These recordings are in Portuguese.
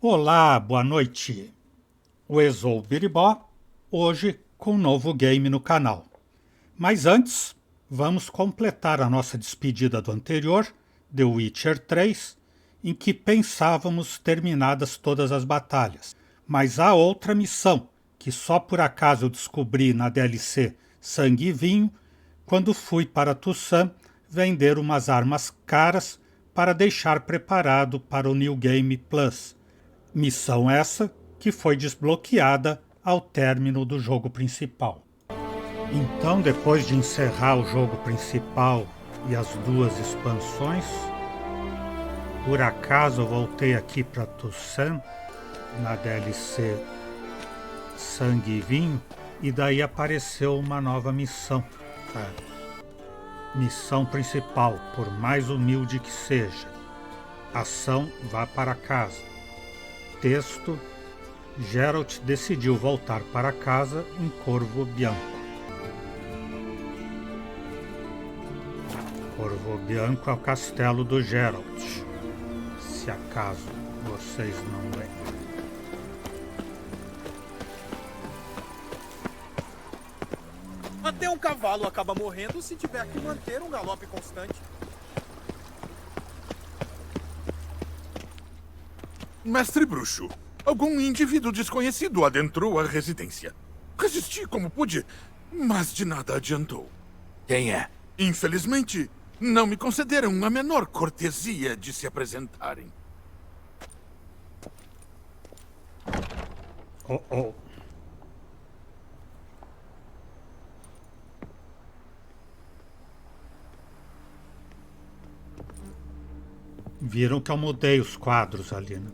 Olá, boa noite. O Exou Biribó, hoje com um novo game no canal. Mas antes, vamos completar a nossa despedida do anterior, The Witcher 3, em que pensávamos terminadas todas as batalhas. Mas há outra missão, que só por acaso eu descobri na DLC Sangue e Vinho, quando fui para Tussan vender umas armas caras para deixar preparado para o New Game Plus. Missão essa que foi desbloqueada ao término do jogo principal. Então, depois de encerrar o jogo principal e as duas expansões, por acaso eu voltei aqui para Tussan, na DLC Sangue e Vinho, e daí apareceu uma nova missão. Missão principal, por mais humilde que seja. Ação: vá para casa. Texto: Geralt decidiu voltar para casa em Corvo Bianco. Corvo Bianco é o castelo do Geralt, se acaso vocês não lembram. Até um cavalo acaba morrendo se tiver que manter um galope constante. Mestre Bruxo, algum indivíduo desconhecido adentrou a residência. Resisti como pude, mas de nada adiantou. Quem é? Infelizmente, não me concederam a menor cortesia de se apresentarem. Oh. Viram que eu mudei os quadros ali, né?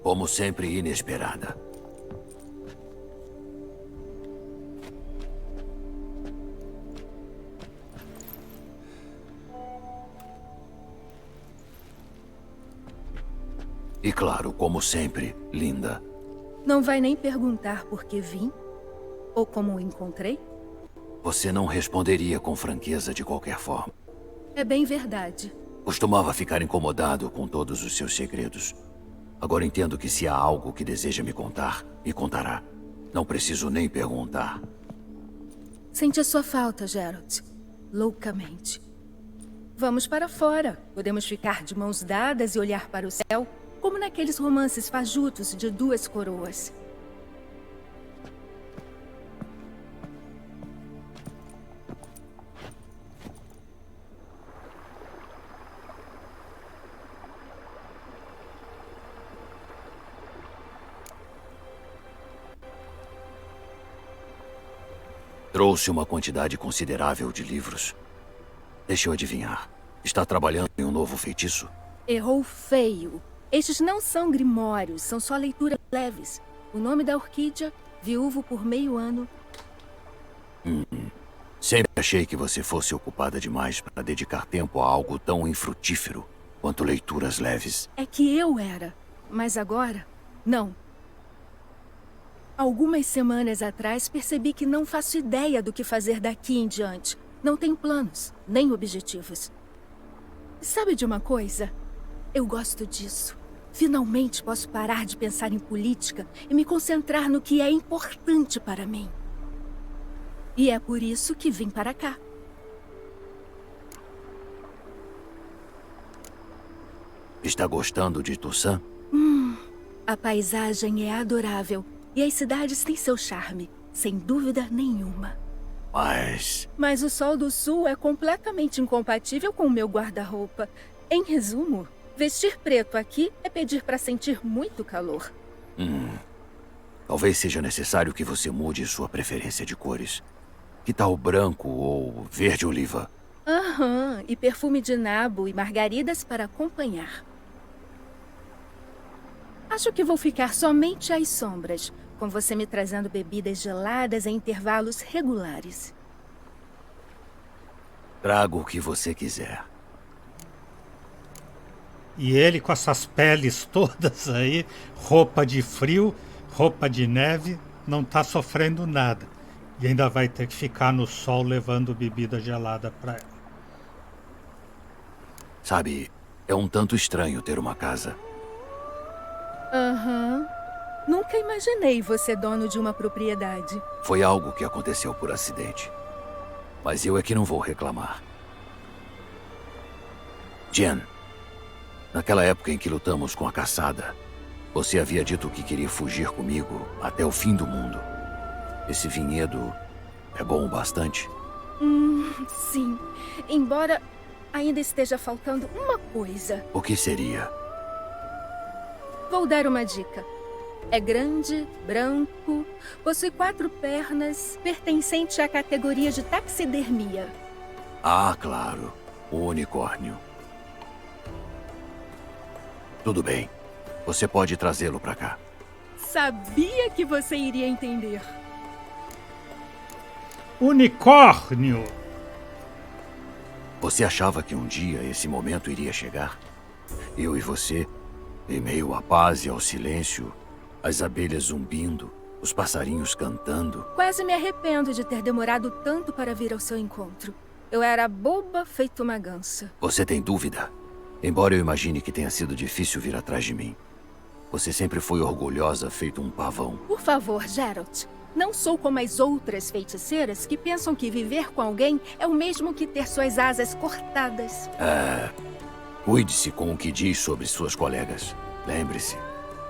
Como sempre, inesperada. E claro, como sempre, linda. Não vai nem perguntar por que vim? Ou como o encontrei? Você não responderia com franqueza de qualquer forma. É bem verdade. Costumava ficar incomodado com todos os seus segredos. Agora entendo que se há algo que deseja me contar, me contará. Não preciso nem perguntar. Sente a sua falta, Geralt. Loucamente. Vamos para fora. Podemos ficar de mãos dadas e olhar para o céu, como naqueles romances fajutos de duas coroas. Trouxe uma quantidade considerável de livros. Deixa eu adivinhar. Está trabalhando em um novo feitiço? Errou feio. Estes não são grimórios, são só leituras leves. O nome da orquídea, viúvo por meio ano. Sempre achei que você fosse ocupada demais para dedicar tempo a algo tão infrutífero quanto leituras leves. É que eu era, mas agora, não. Algumas semanas atrás percebi que não faço ideia do que fazer daqui em diante. Não tenho planos, nem objetivos. Sabe de uma coisa? Eu gosto disso. Finalmente posso parar de pensar em política e me concentrar no que é importante para mim. E é por isso que vim para cá. Está gostando de Tussan? A paisagem é adorável e as cidades têm seu charme, sem dúvida nenhuma. Mas o sol do sul é completamente incompatível com o meu guarda-roupa. Em resumo, vestir preto aqui é pedir para sentir muito calor. Talvez seja necessário que você mude sua preferência de cores. Que tal branco ou verde-oliva? Aham, e perfume de nabo e margaridas para acompanhar. Acho que vou ficar somente às sombras, com você me trazendo bebidas geladas em intervalos regulares. Trago o que você quiser. E ele com essas peles todas aí, roupa de frio, roupa de neve, não tá sofrendo nada. E ainda vai ter que ficar no sol levando bebida gelada para ela. Sabe, é um tanto estranho ter uma casa. Aham. Nunca imaginei você dono de uma propriedade. Foi algo que aconteceu por acidente. Mas eu é que não vou reclamar. Jen, naquela época em que lutamos com a caçada, você havia dito que queria fugir comigo até o fim do mundo. Esse vinhedo é bom o bastante? Sim. Embora ainda esteja faltando uma coisa. O que seria? Vou dar uma dica. É grande, branco, possui 4 pernas, pertencente à categoria de taxidermia. Ah, claro. O unicórnio. Tudo bem. Você pode trazê-lo para cá. Sabia que você iria entender. Unicórnio! Você achava que um dia esse momento iria chegar? Eu e você, em meio à paz e ao silêncio, as abelhas zumbindo, os passarinhos cantando. Quase me arrependo de ter demorado tanto para vir ao seu encontro. Eu era boba feito uma gança. Você tem dúvida? Embora eu imagine que tenha sido difícil vir atrás de mim, você sempre foi orgulhosa feito um pavão. Por favor, Geralt. Não sou como as outras feiticeiras que pensam que viver com alguém é o mesmo que ter suas asas cortadas. Cuide-se com o que diz sobre suas colegas. Lembre-se,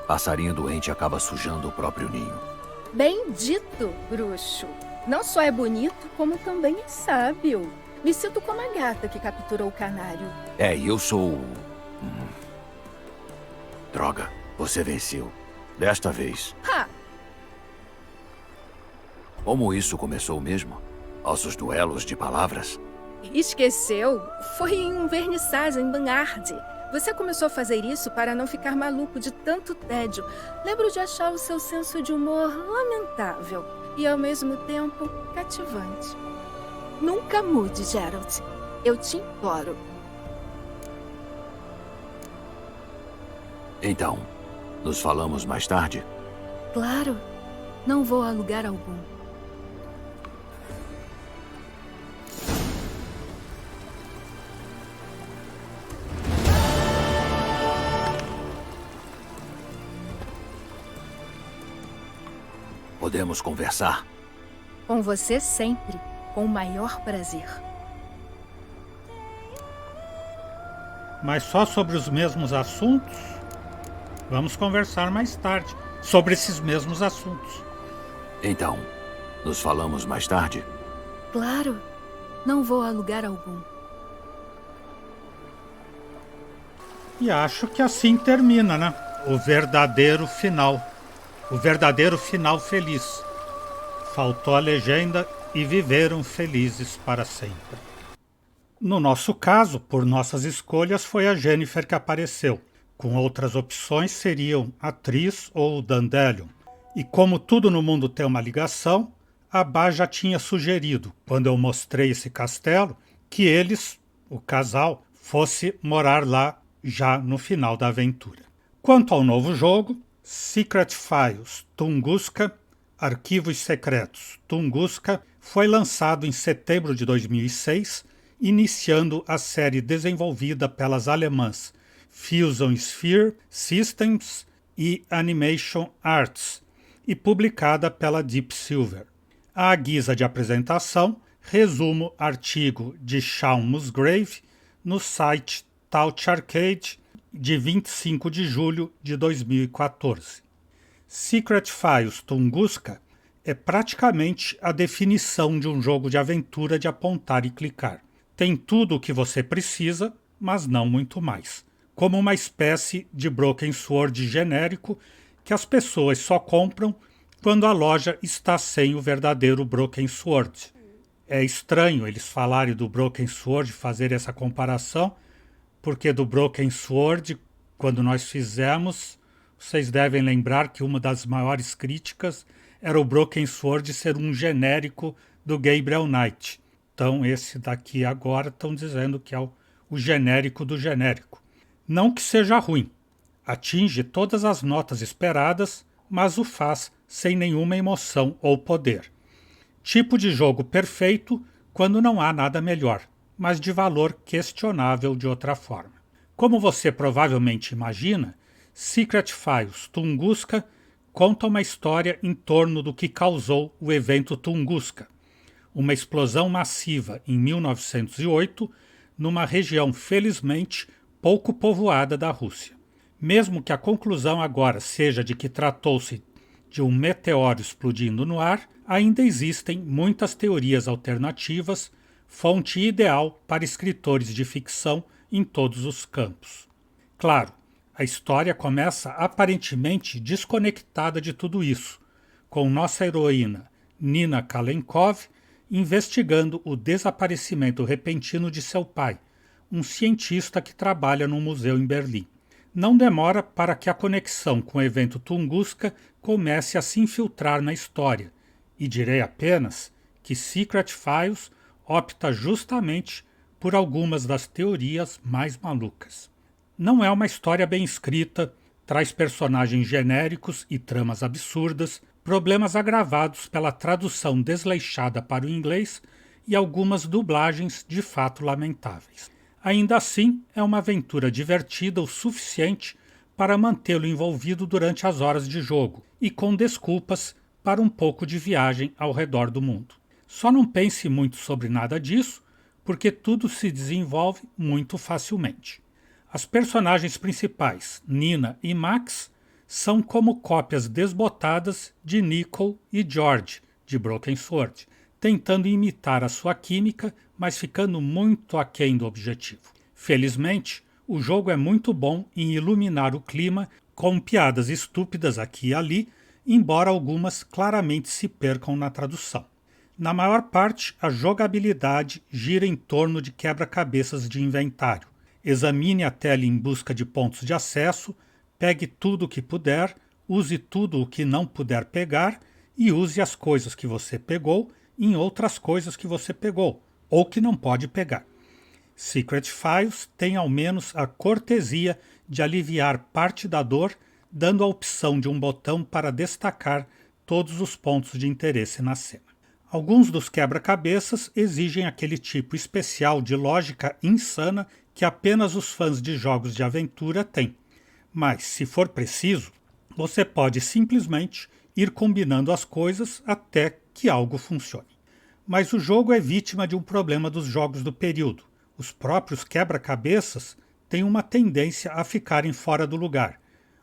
passarinho doente acaba sujando o próprio ninho. Bem dito, bruxo. Não só é bonito, como também é sábio. Me sinto como a gata que capturou o canário. E eu sou... Droga, você venceu. Desta vez. Ha! Como isso começou mesmo? Nossos duelos de palavras? Esqueceu? Foi em um vernissage em Banhard. Você começou a fazer isso para não ficar maluco de tanto tédio. Lembro de achar o seu senso de humor lamentável e, ao mesmo tempo, cativante. Nunca mude, Geralt. Eu te imploro. Então, nos falamos mais tarde? Claro. Não vou a lugar algum. Podemos conversar? Com você sempre, com o maior prazer. Mas só sobre os mesmos assuntos? Vamos conversar mais tarde sobre esses mesmos assuntos. Então, nos falamos mais tarde? Claro. Não vou a lugar algum. E acho que assim termina, né? O verdadeiro final. O verdadeiro final feliz. Faltou a legenda e viveram felizes para sempre. No nosso caso, por nossas escolhas, foi a Jennifer que apareceu. Com outras opções seriam atriz ou Dandelion. E como tudo no mundo tem uma ligação, a Bá já tinha sugerido, quando eu mostrei esse castelo, que eles, o casal, fosse morar lá já no final da aventura. Quanto ao novo jogo, Secret Files Tunguska, Arquivos Secretos Tunguska, foi lançado em setembro de 2006, iniciando a série desenvolvida pelas alemãs Fusion Sphere Systems e Animation Arts e publicada pela Deep Silver. À guisa de apresentação, resumo artigo de Sean Musgrave no site Touch Arcade de 25 de julho de 2014. Secret Files Tunguska é praticamente a definição de um jogo de aventura de apontar e clicar. Tem tudo o que você precisa, mas não muito mais. Como uma espécie de Broken Sword genérico que as pessoas só compram quando a loja está sem o verdadeiro Broken Sword. É estranho eles falarem do Broken Sword, fazer essa comparação, porque do Broken Sword, quando nós fizemos, vocês devem lembrar que uma das maiores críticas era o Broken Sword ser um genérico do Gabriel Knight. Então esse daqui agora estão dizendo que é o genérico do genérico. Não que seja ruim, atinge todas as notas esperadas, mas o faz sem nenhuma emoção ou poder. Tipo de jogo perfeito quando não há nada melhor, mas de valor questionável de outra forma. Como você provavelmente imagina, Secret Files Tunguska conta uma história em torno do que causou o evento Tunguska, uma explosão massiva em 1908 numa região felizmente pouco povoada da Rússia. Mesmo que a conclusão agora seja de que tratou-se de um meteoro explodindo no ar, ainda existem muitas teorias alternativas, fonte ideal para escritores de ficção em todos os campos. Claro, a história começa aparentemente desconectada de tudo isso, com nossa heroína Nina Kalenkov investigando o desaparecimento repentino de seu pai, um cientista que trabalha num museu em Berlim. Não demora para que a conexão com o evento Tunguska comece a se infiltrar na história, e direi apenas que Secret Files opta justamente por algumas das teorias mais malucas. Não é uma história bem escrita, traz personagens genéricos e tramas absurdas, problemas agravados pela tradução desleixada para o inglês e algumas dublagens de fato lamentáveis. Ainda assim, é uma aventura divertida o suficiente para mantê-lo envolvido durante as horas de jogo e com desculpas para um pouco de viagem ao redor do mundo. Só não pense muito sobre nada disso, porque tudo se desenvolve muito facilmente. As personagens principais, Nina e Max, são como cópias desbotadas de Nicole e George, de Broken Sword, tentando imitar a sua química, mas ficando muito aquém do objetivo. Felizmente, o jogo é muito bom em iluminar o clima com piadas estúpidas aqui e ali, embora algumas claramente se percam na tradução. Na maior parte, a jogabilidade gira em torno de quebra-cabeças de inventário. Examine a tela em busca de pontos de acesso, pegue tudo o que puder, use tudo o que não puder pegar e use as coisas que você pegou em outras coisas que você pegou, ou que não pode pegar. Secret Files tem ao menos a cortesia de aliviar parte da dor, dando a opção de um botão para destacar todos os pontos de interesse na cena. Alguns dos quebra-cabeças exigem aquele tipo especial de lógica insana que apenas os fãs de jogos de aventura têm. Mas, se for preciso, você pode simplesmente ir combinando as coisas até que algo funcione. Mas o jogo é vítima de um problema dos jogos do período. Os próprios quebra-cabeças têm uma tendência a ficarem fora do lugar,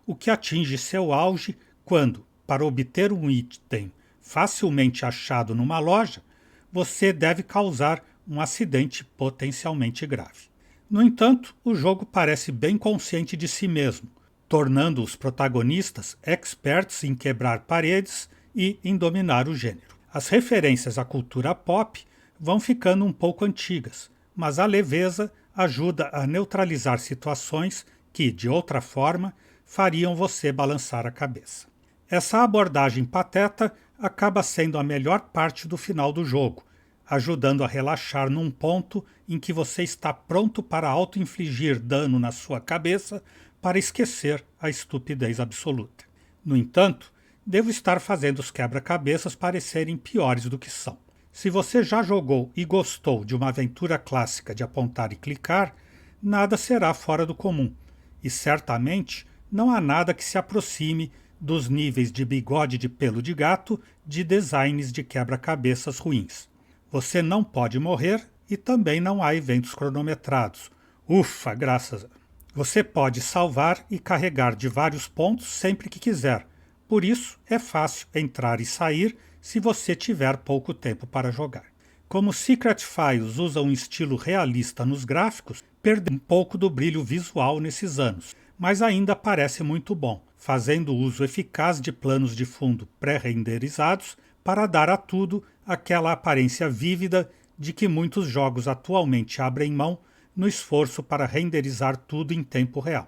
o que atinge seu auge quando, para obter um item facilmente achado numa loja, você deve causar um acidente potencialmente grave. No entanto, o jogo parece bem consciente de si mesmo, tornando os protagonistas experts em quebrar paredes e em dominar o gênero. As referências à cultura pop vão ficando um pouco antigas, mas a leveza ajuda a neutralizar situações que, de outra forma, fariam você balançar a cabeça. Essa abordagem pateta acaba sendo a melhor parte do final do jogo, ajudando a relaxar num ponto em que você está pronto para auto-infligir dano na sua cabeça para esquecer a estupidez absoluta. No entanto, devo estar fazendo os quebra-cabeças parecerem piores do que são. Se você já jogou e gostou de uma aventura clássica de apontar e clicar, nada será fora do comum, e certamente não há nada que se aproxime dos níveis de bigode de pelo de gato de designs de quebra-cabeças ruins. Você não pode morrer e também não há eventos cronometrados. Ufa, graças a... Você pode salvar e carregar de vários pontos sempre que quiser. Por isso, é fácil entrar e sair se você tiver pouco tempo para jogar. Como Secret Files usa um estilo realista nos gráficos, perdeu um pouco do brilho visual nesses anos, mas ainda parece muito bom, fazendo uso eficaz de planos de fundo pré-renderizados para dar a tudo aquela aparência vívida de que muitos jogos atualmente abrem mão no esforço para renderizar tudo em tempo real.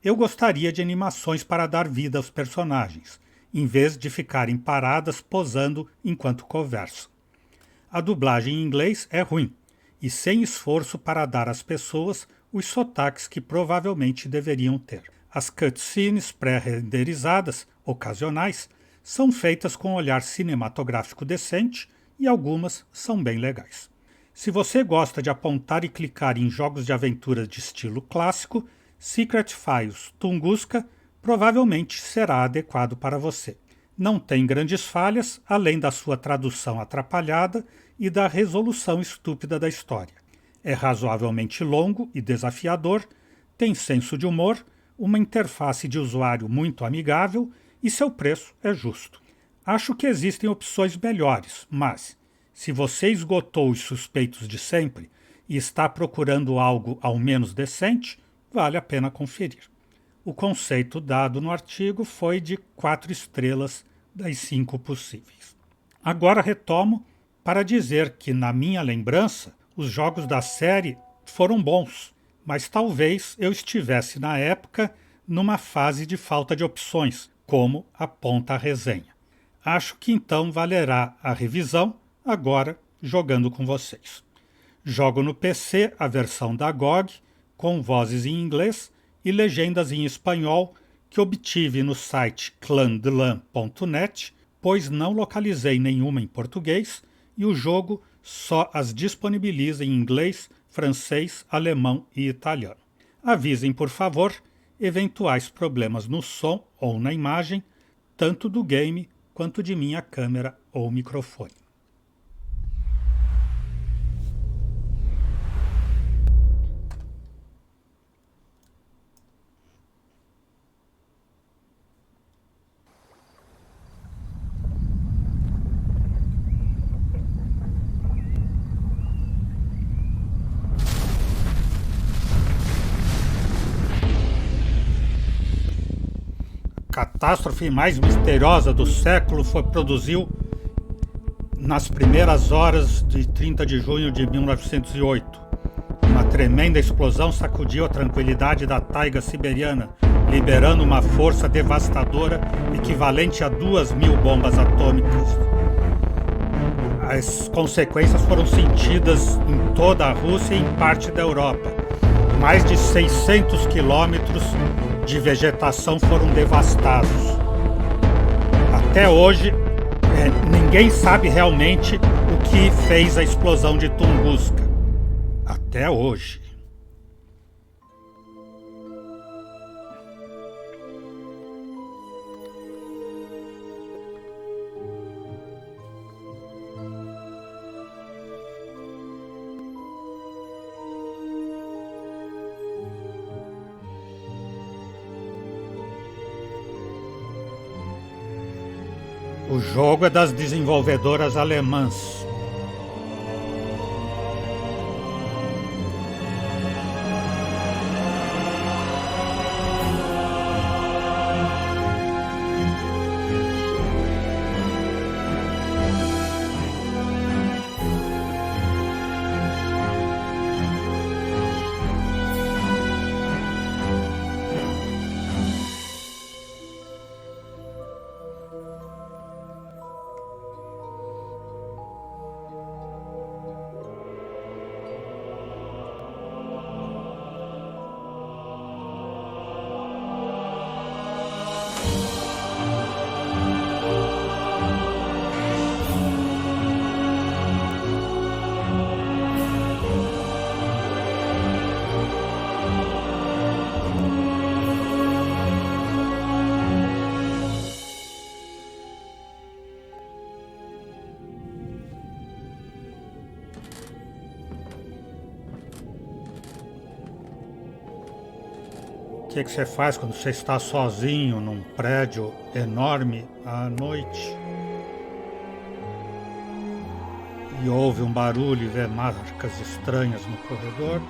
Eu gostaria de animações para dar vida aos personagens, em vez de ficarem paradas posando enquanto conversam. A dublagem em inglês é ruim, e sem esforço para dar às pessoas os sotaques que provavelmente deveriam ter. As cutscenes pré-renderizadas, ocasionais, são feitas com um olhar cinematográfico decente e algumas são bem legais. Se você gosta de apontar e clicar em jogos de aventura de estilo clássico, Secret Files Tunguska provavelmente será adequado para você. Não tem grandes falhas, além da sua tradução atrapalhada e da resolução estúpida da história. É razoavelmente longo e desafiador, tem senso de humor, uma interface de usuário muito amigável e seu preço é justo. Acho que existem opções melhores, mas se você esgotou os suspeitos de sempre e está procurando algo ao menos decente, vale a pena conferir. O conceito dado no artigo foi de 4 estrelas das 5 possíveis. Agora retomo para dizer que, na minha lembrança, os jogos da série foram bons, mas talvez eu estivesse na época numa fase de falta de opções, como aponta a resenha. Acho que então valerá a revisão, agora jogando com vocês. Jogo no PC a versão da GOG, com vozes em inglês e legendas em espanhol, que obtive no site clandelan.net, pois não localizei nenhuma em português e o jogo só as disponibiliza em inglês, francês, alemão e italiano. Avisem, por favor, eventuais problemas no som ou na imagem, tanto do game quanto de minha câmera ou microfone. A catástrofe mais misteriosa do século produziu nas primeiras horas de 30 de junho de 1908. Uma tremenda explosão sacudiu a tranquilidade da taiga siberiana, liberando uma força devastadora equivalente a 2.000 bombas atômicas. As consequências foram sentidas em toda a Rússia e em parte da Europa. Mais de 600 quilômetros de vegetação foram devastados. Até hoje, ninguém sabe realmente o que fez a explosão de Tunguska. Até hoje. O jogo é das desenvolvedoras alemãs. O que você faz quando você está sozinho num prédio enorme à noite e ouve um barulho e vê marcas estranhas no corredor?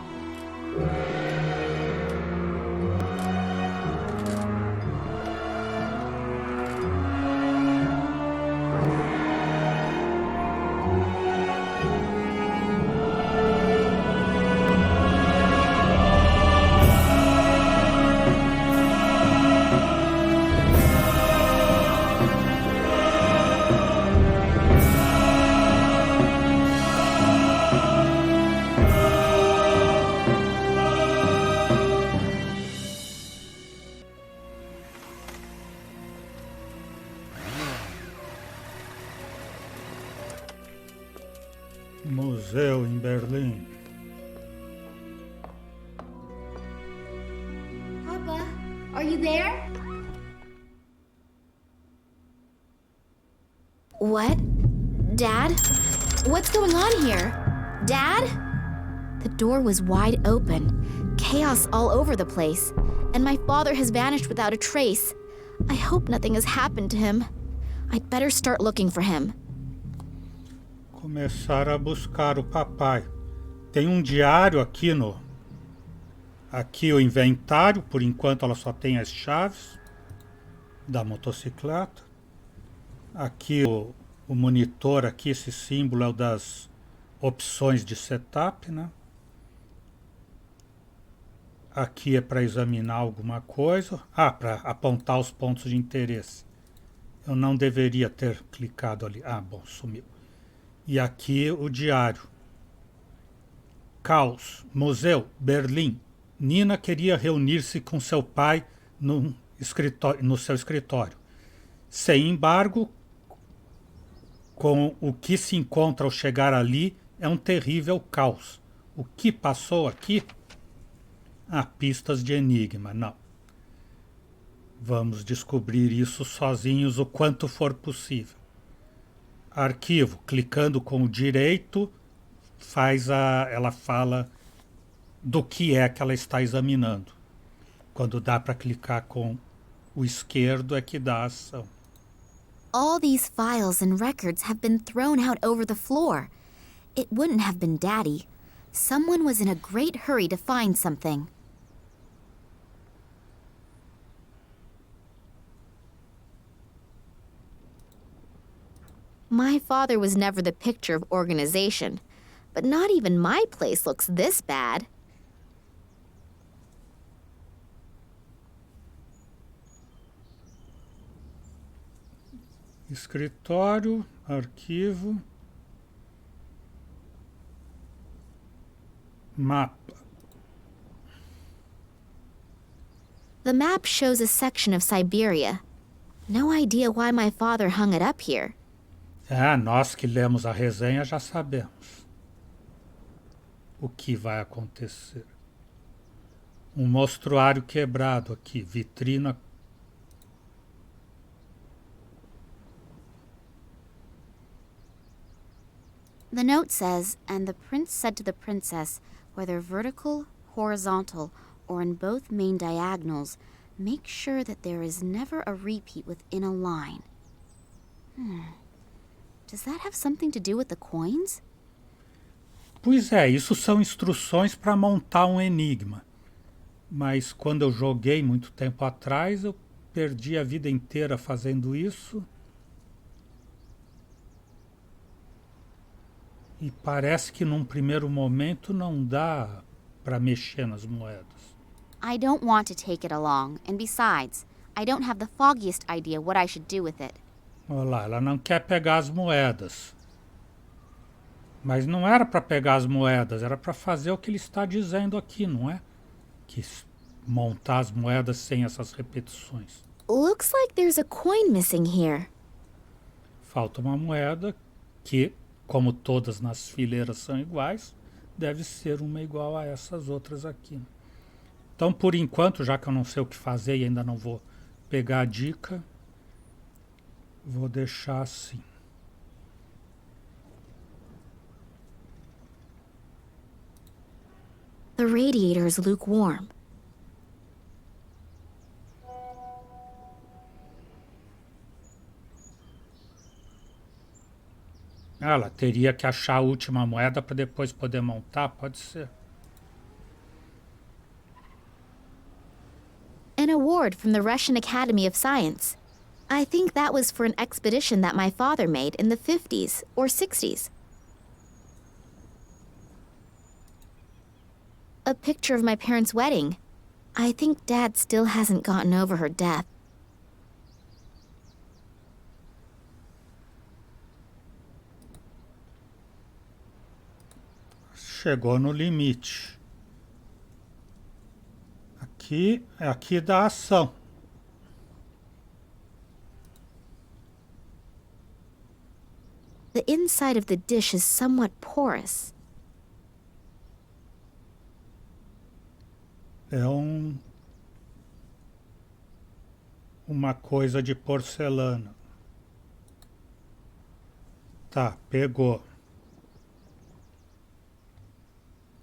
Museu em Berlim. Papa, are you there? What? Dad? What's going on here? Dad? The door was wide open, chaos all over the place, and my father has vanished without a trace. I hope nothing has happened to him. I'd better start looking for him. Começar a buscar o papai. Tem um diário aqui no... Aqui o inventário, por enquanto ela só tem as chaves da motocicleta. Aqui o monitor, aqui esse símbolo é o das opções de setup, né? Aqui é para examinar alguma coisa. Ah, para apontar os pontos de interesse. Eu não deveria ter clicado ali. Ah, bom, sumiu. E aqui o diário. Caos, Museu, Berlim. Nina queria reunir-se com seu pai no seu escritório. Sem embargo, com o que se encontra ao chegar ali é um terrível caos. O que passou aqui? Ah, pistas de enigma. Não. Vamos descobrir isso sozinhos o quanto for possível. Arquivo, clicando com o direito, ela fala do que é que ela está examinando. Quando dá para clicar com o esquerdo é que dá a ação. All these files and records have been thrown out over the floor. It wouldn't have been Daddy. Someone was in a great hurry to find something. My father was never the picture of organization, but not even my place looks this bad. Escritório, arquivo, mapa. The map shows a section of Siberia. No idea why my father hung it up here. Nós que lemos a resenha já sabemos o que vai acontecer. Um mostruário quebrado aqui, vitrina. The note says, and the prince said to the princess, whether vertical, horizontal, or in both main diagonals, make sure that there is never a repeat within a line. Does that have something to do with the coins? Pois é, isso são instruções para montar um enigma. Mas quando eu joguei muito tempo atrás, eu perdi a vida inteira fazendo isso. E parece que num primeiro momento não dá para mexer nas moedas. I don't want to take it along, and besides, I don't have the foggiest idea what I should do with it. Olha lá, ela não quer pegar as moedas. Mas não era para pegar as moedas, era para fazer o que ele está dizendo aqui, não é? Que montar as moedas sem essas repetições. Looks like there's a coin missing here. Falta uma moeda que, como todas nas fileiras são iguais, deve ser uma igual a essas outras aqui. Então, por enquanto, já que eu não sei o que fazer e ainda não vou pegar a dica, vou deixar assim. The radiator is lukewarm. Ela teria que achar a última moeda para depois poder montar, pode ser. An award from the Russian Academy of Science. I think that was for an expedition that my father made in the 50s or 60s. A picture of my parents' wedding. I think Dad still hasn't gotten over her death. Chegou no limite. Aqui dá ação. The inside of the dish is somewhat porous. É uma coisa de porcelana. Tá, pegou.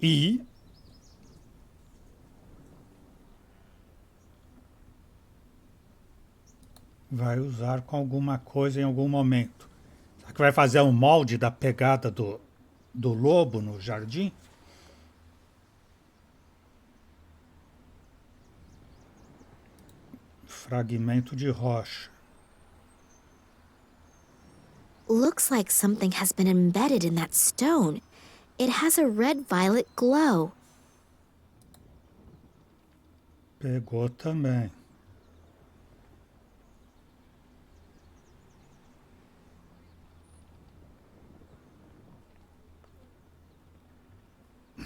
E vai usar com alguma coisa em algum momento. Será que vai fazer um molde da pegada do lobo no jardim? Fragmento de rocha. Looks like something has been embedded in that stone. It has a red-violet glow. Pegou também.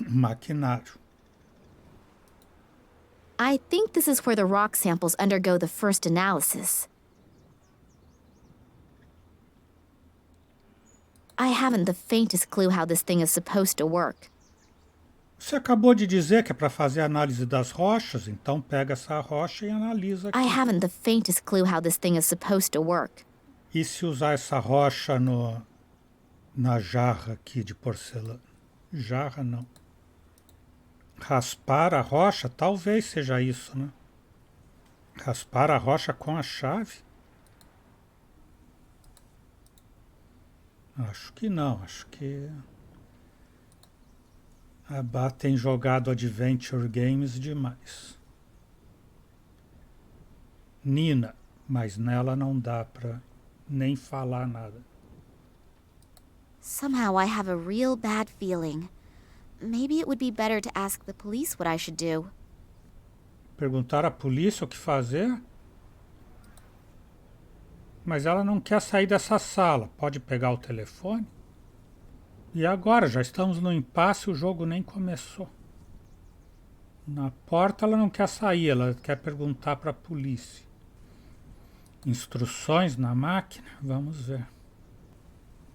Maquinário. I think this is where the rock samples undergo the first analysis. I haven't the faintest clue how this thing is supposed to work. Você acabou de dizer que é para fazer análise das rochas, então pega essa rocha e analisa aqui. I haven't the faintest clue how this thing is supposed to work. E se usar essa rocha na jarra aqui de porcelana? Jarra não. Raspar a rocha, talvez seja isso, né? Raspar a rocha com a chave? Acho que não, acho que a Bá tem jogado Adventure Games demais. Nina, mas nela não dá pra nem falar nada. Somehow I have a real bad feeling. Maybe it would be better to ask the police what I should do. Perguntar à polícia o que fazer? Mas ela não quer sair dessa sala. Pode pegar o telefone? E agora? Já estamos no impasse e o jogo nem começou. Na porta ela não quer sair, ela quer perguntar para a polícia. Instruções na máquina? Vamos ver.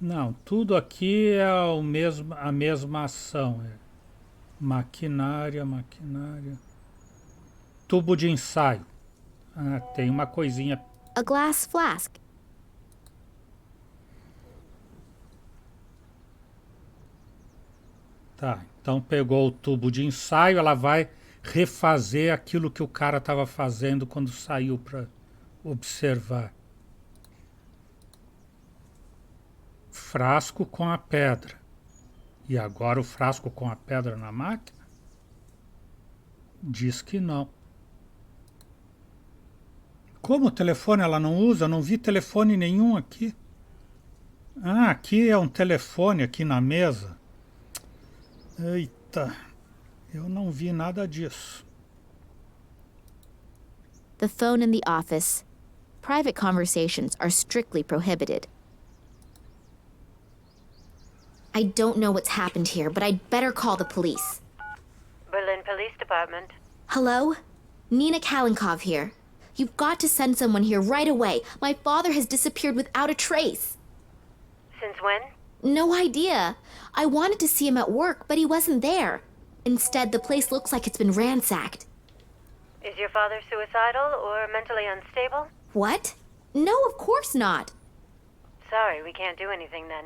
Não, tudo aqui é a mesma ação. Maquinária. Tubo de ensaio. Ah, tem uma coisinha. A glass flask. Tá, então pegou o tubo de ensaio, ela vai refazer aquilo que o cara estava fazendo quando saiu para observar. Frasco com a pedra. E agora o frasco com a pedra na máquina? Diz que não. Como o telefone ela não usa? Eu não vi telefone nenhum aqui. Ah, aqui é um telefone aqui na mesa. Eita, eu não vi nada disso. The phone in the office. Private conversations are strictly prohibited. I don't know what's happened here, but I'd better call the police. Berlin Police Department. Hello? Nina Kalinkov here. You've got to send someone here right away. My father has disappeared without a trace. Since when? No idea. I wanted to see him at work, but he wasn't there. Instead, the place looks like it's been ransacked. Is your father suicidal or mentally unstable? What? No, of course not. Sorry, we can't do anything then.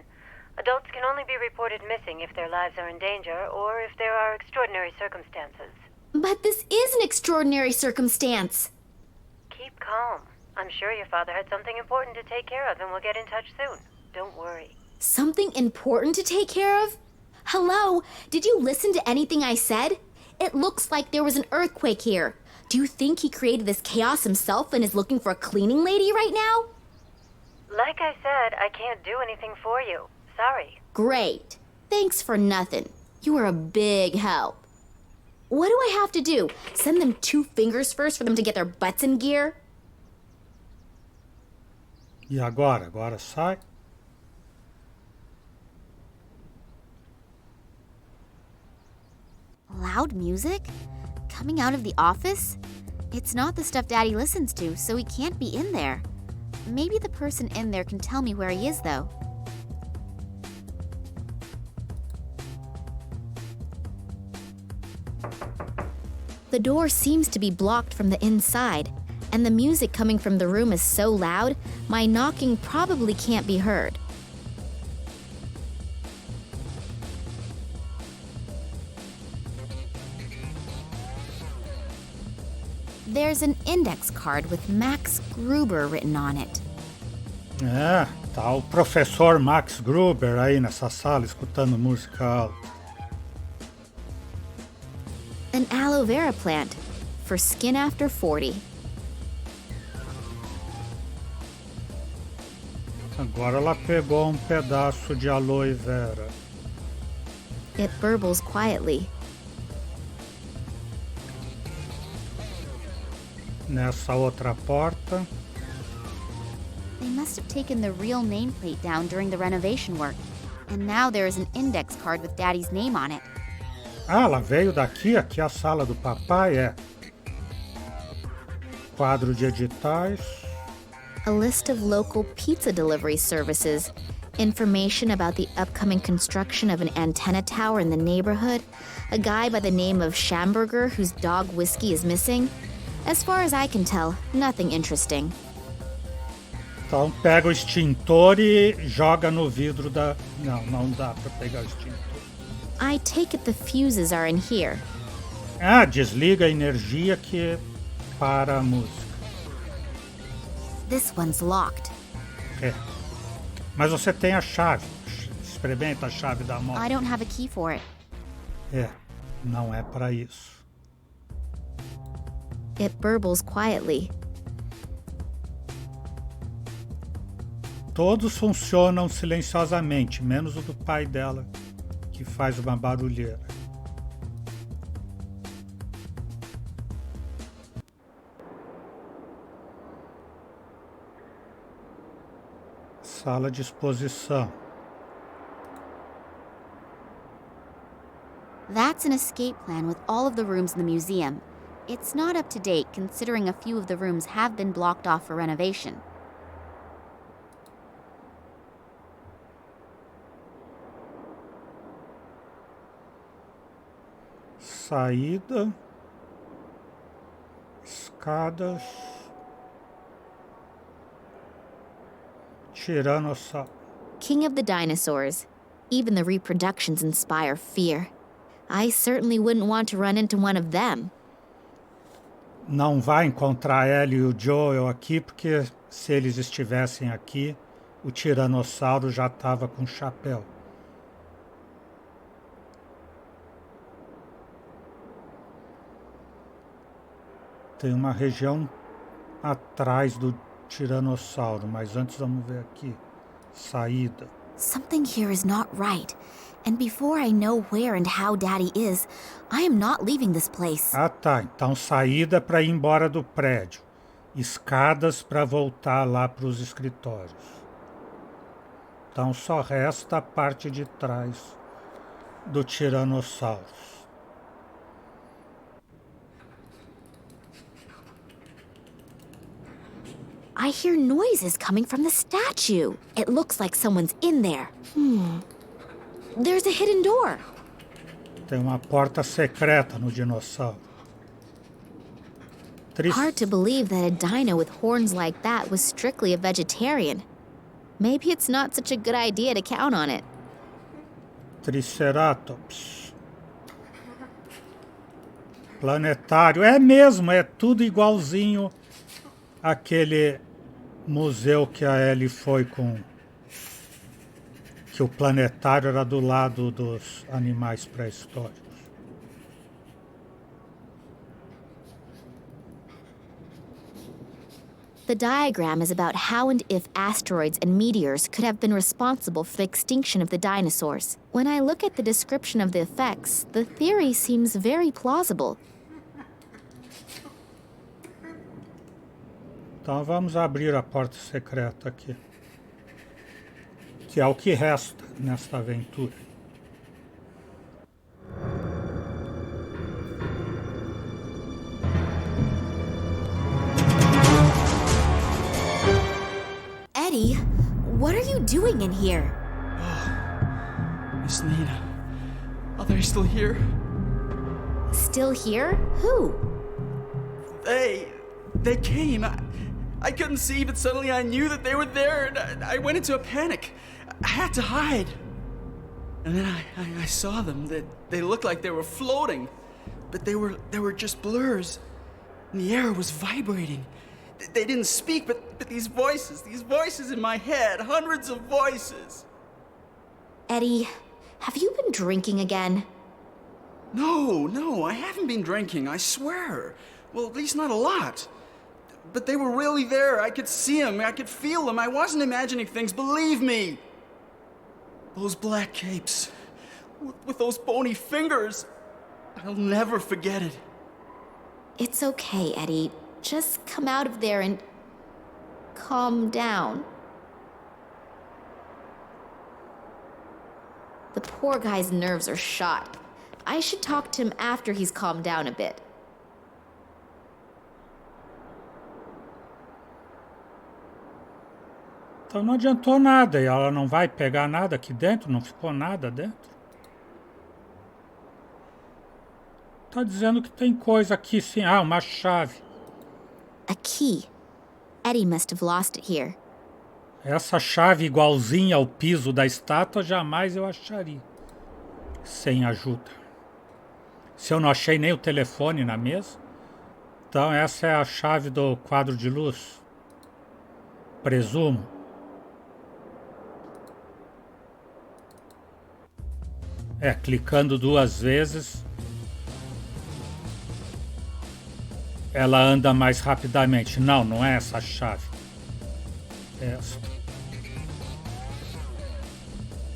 Adults can only be reported missing if their lives are in danger or if there are extraordinary circumstances. But this is an extraordinary circumstance. Keep calm. I'm sure your father had something important to take care of and we'll get in touch soon. Don't worry. Something important to take care of? Hello? Did you listen to anything I said? It looks like there was an earthquake here. Do you think he created this chaos himself and is looking for a cleaning lady right now? Like I said, I can't do anything for you. Sorry. Great. Thanks for nothing. You are a big help. What do I have to do? Send them 2 fingers first for them to get their butts in gear? E agora? Agora sai. Loud music? Coming out of the office? It's not the stuff Daddy listens to, so he can't be in there. Maybe the person in there can tell me where he is, though. The door seems to be blocked from the inside, and the music coming from the room is so loud, my knocking probably can't be heard. There's an index card with Max Gruber written on it. É, tá o professor Max Gruber aí nessa sala escutando música alta. An aloe vera plant for skin after 40. Agora ela pegou um pedaço de aloe vera. It burbles quietly. Nessa outra porta, They must have taken the real nameplate down during the renovation work. And now there is an index card with Daddy's name on it. ah, ela veio daqui, aqui é a sala do papai, é. Quadro de editais, A list of local pizza delivery services, information about the upcoming construction of an antenna tower in the neighborhood, a guy by the name of Schamberger whose dog Whiskey is missing. As far as I can tell, nothing interesting. então pega o extintor e joga no vidro da... Não, não dá pra pegar o extintor. I take it the fuses are in here. Ah, desliga a energia que para a música. This one's locked. É. Mas você tem a chave. Experimenta a chave da moto. I don't have a key for it. É, não é para isso. It burbles quietly. Todos funcionam silenciosamente, menos o do pai dela, que faz uma barulheira. Sala de exposição. That's an escape plan with all of the rooms in the museum. It's not up to date considering a few of the rooms have been blocked off for renovation. Saída. Escadas. Tiranossauro. King of the dinosaurs. Even the reproductions inspire fear. I certainly wouldn't want to run into one of them. Não vai encontrar ela e o Joel aqui, porque se eles estivessem aqui, o tiranossauro já estava com chapéu. Tem uma região atrás do tiranossauro, mas antes vamos ver aqui. Saída. Something here is not right. And before I know where and how Daddy is, I am not leaving this place. Ah, tá. Então saída para ir embora do prédio. Escadas para voltar lá para os escritórios. Então só resta a parte de trás do tiranossauro. I hear noises coming from the statue. It looks like someone's in there. There's a hidden door. Tem uma porta secreta no dinossauro. Hard to believe that a dino with horns like that was strictly a vegetarian. Maybe it's not such a good idea to count on it. Triceratops. Planetário. É mesmo, é tudo igualzinho àquele museu que a Ellie foi com... que o planetário era do lado dos animais pré-históricos. The diagram is about how and if asteroids and meteors could have been responsible for the extinction of the dinosaurs. When I look at the description of the effects, the theory seems very plausible. Então vamos abrir a porta secreta aqui. Que é o que resta nesta aventura. Eddie, what are you doing in here? Miss Nina, are they still here? Still here? Who? They came. I couldn't see, but suddenly I knew that they were there, and I went into a panic. I had to hide. And then I saw them. They looked like they were floating, but they were just blurs. And the air was vibrating. They didn't speak, but these voices in my head, hundreds of voices. Eddie, have you been drinking again? No, I haven't been drinking, I swear. Well, at least not a lot. But they were really there. I could see them, I could feel them. I wasn't imagining things, believe me. Those black capes, with those bony fingers. I'll never forget it. It's okay, Eddie. Just come out of there and calm down. The poor guy's nerves are shot. I should talk to him after he's calmed down a bit. Então não adiantou nada, e ela não vai pegar nada aqui dentro, não ficou nada dentro. Tá dizendo que tem coisa aqui sim, uma chave. A key. Eddie must have lost it here. Essa chave igualzinha ao piso da estátua jamais eu acharia, sem ajuda. Se eu não achei nem o telefone na mesa, então essa é a chave do quadro de luz. Presumo. Clicando 2 vezes, ela anda mais rapidamente. Não é essa a chave. É essa.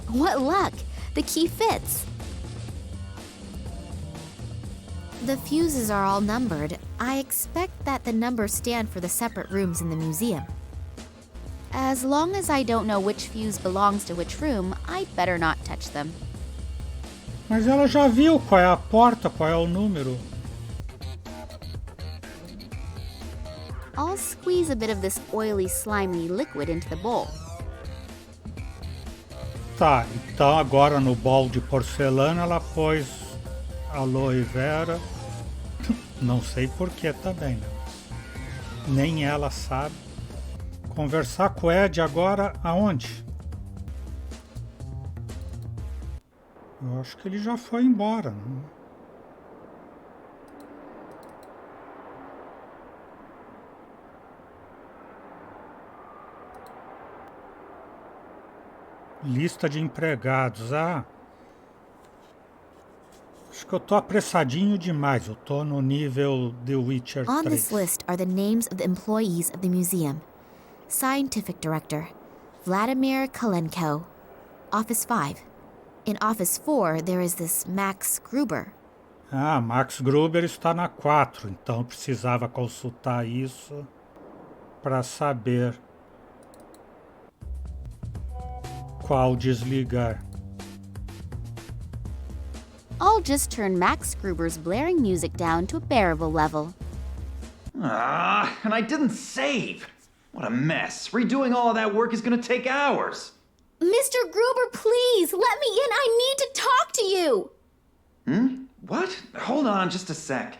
What luck! The key fits. The fuses are all numbered. I expect that the numbers stand for the separate rooms in the museum. As long as I don't know which fuse belongs to which room, I'd better not touch them. Mas ela já viu qual é a porta, qual é o número. I'll squeeze a bit of this oily, slimy liquid into the bowl. Tá, então agora no bowl de porcelana ela pôs aloe vera. Não sei porquê também, né? Nem ela sabe. Conversar com o Ed agora aonde? Eu acho que ele já foi embora, né? Lista de empregados. Acho que eu tô apressadinho demais. Eu tô no nível The Witcher 3. On this list are the names of the employees of the museum. Scientific Director, Vladimir Kalenko. Office 5. In Office 4, there is this Max Gruber. Max Gruber está na 4, então precisava consultar isso para saber qual desligar. I'll just turn Max Gruber's blaring music down to a bearable level. And I didn't save. What a mess. Redoing all of that work is gonna take hours. Mr. Gruber, please, let me in. I need to talk to you. What? Hold on just a sec.